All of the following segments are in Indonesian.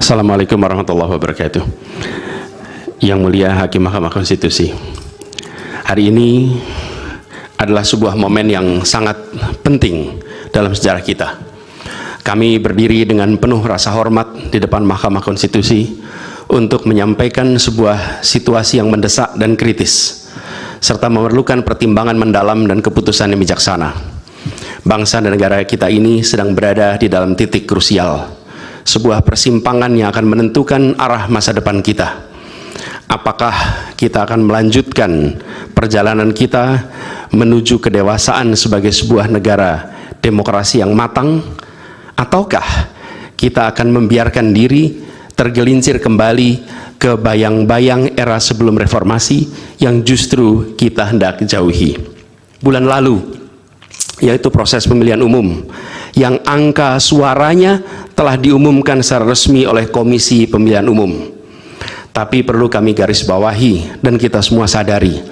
Assalamualaikum warahmatullahi wabarakatuh. Yang mulia Hakim Mahkamah Konstitusi, hari ini adalah sebuah momen yang sangat penting dalam sejarah kita. Kami berdiri dengan penuh rasa hormat di depan Mahkamah Konstitusi untuk menyampaikan sebuah situasi yang mendesak dan kritis, serta memerlukan pertimbangan mendalam dan keputusan yang bijaksana. Bangsa dan negara kita ini sedang berada di dalam titik krusial, sebuah persimpangan yang akan menentukan arah masa depan kita. Apakah kita akan melanjutkan perjalanan kita menuju kedewasaan sebagai sebuah negara demokrasi yang matang, ataukah kita akan membiarkan diri tergelincir kembali ke bayang-bayang era sebelum reformasi yang justru kita hendak jauhi. Bulan lalu, yaitu proses pemilihan umum, yang angka suaranya telah diumumkan secara resmi oleh Komisi Pemilihan Umum. Tapi perlu kami garis bawahi dan kita semua sadari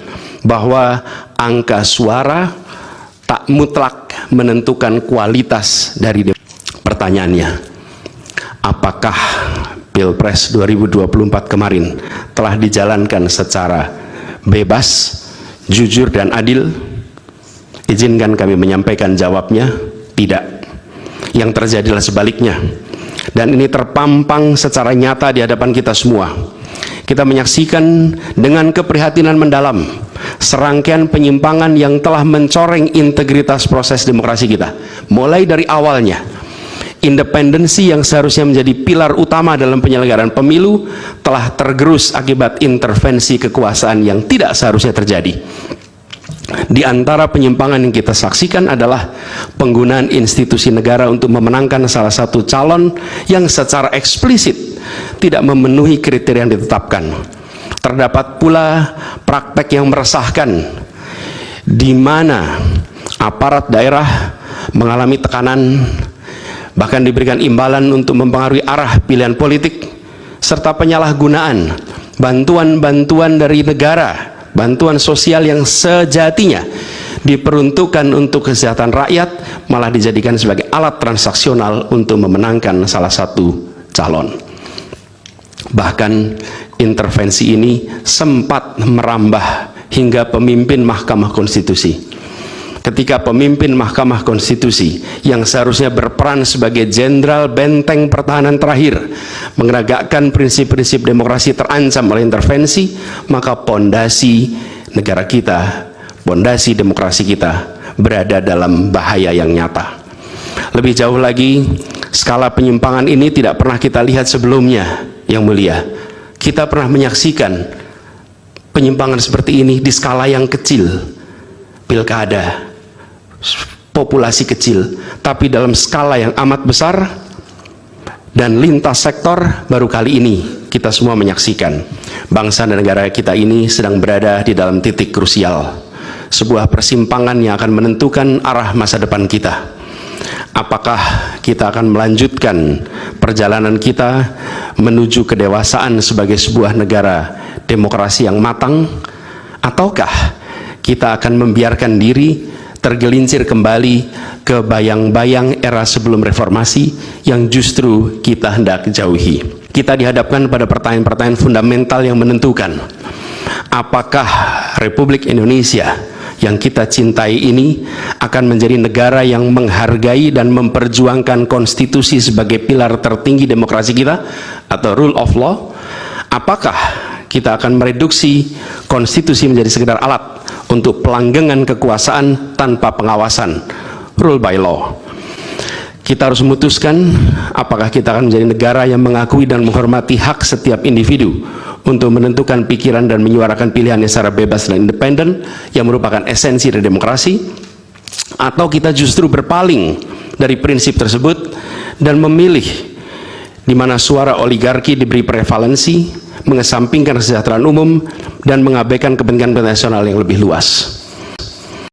bahwa angka suara tak mutlak menentukan kualitas dari pertanyaannya. Apakah Pilpres 2024 kemarin telah dijalankan secara bebas, jujur dan adil? Izinkan kami menyampaikan jawabnya, tidak. Yang terjadilah sebaliknya, dan ini terpampang secara nyata di hadapan kita semua. Kita menyaksikan dengan keprihatinan mendalam serangkaian penyimpangan yang telah mencoreng integritas proses demokrasi kita. Mulai dari awalnya, independensi yang seharusnya menjadi pilar utama dalam penyelenggaraan pemilu telah tergerus akibat intervensi kekuasaan yang tidak seharusnya terjadi. Di antara penyimpangan yang kita saksikan adalah penggunaan institusi negara untuk memenangkan salah satu calon yang secara eksplisit tidak memenuhi kriteria yang ditetapkan. Terdapat pula praktek yang meresahkan, di mana aparat daerah mengalami tekanan, bahkan diberikan imbalan untuk mempengaruhi arah pilihan politik, serta penyalahgunaan bantuan-bantuan dari negara, bantuan sosial yang sejatinya diperuntukkan untuk kesejahteraan rakyat malah dijadikan sebagai alat transaksional untuk memenangkan salah satu calon. Bahkan intervensi ini sempat merambah hingga pemimpin Mahkamah Konstitusi. Ketika pemimpin Mahkamah Konstitusi yang seharusnya berperan sebagai jenderal benteng pertahanan terakhir menegakkan prinsip-prinsip demokrasi terancam oleh intervensi, maka pondasi negara kita, pondasi demokrasi kita berada dalam bahaya yang nyata. Lebih jauh lagi, skala penyimpangan ini tidak pernah kita lihat sebelumnya, yang mulia. Kita pernah menyaksikan penyimpangan seperti ini di skala yang kecil, pilkada, populasi kecil, tapi dalam skala yang amat besar dan lintas sektor baru kali ini kita semua menyaksikan. Bangsa dan negara kita ini sedang berada di dalam titik krusial, sebuah persimpangan yang akan menentukan arah masa depan kita. Apakah kita akan melanjutkan perjalanan kita menuju kedewasaan sebagai sebuah negara demokrasi yang matang, ataukah kita akan membiarkan diri tergelincir kembali ke bayang-bayang era sebelum reformasi yang justru kita hendak jauhi? Kita dihadapkan pada pertanyaan-pertanyaan fundamental yang menentukan. Apakah Republik Indonesia yang kita cintai ini akan menjadi negara yang menghargai dan memperjuangkan konstitusi sebagai pilar tertinggi demokrasi kita atau rule of law? Apakah kita akan mereduksi konstitusi menjadi sekedar alat untuk pelanggengan kekuasaan tanpa pengawasan, rule by law? Kita harus memutuskan apakah kita akan menjadi negara yang mengakui dan menghormati hak setiap individu untuk menentukan pikiran dan menyuarakan pilihannya secara bebas dan independen yang merupakan esensi dari demokrasi, atau kita justru berpaling dari prinsip tersebut dan memilih di mana suara oligarki diberi prevalensi, mengesampingkan kesejahteraan umum dan mengabaikan kepentingan nasional yang lebih luas.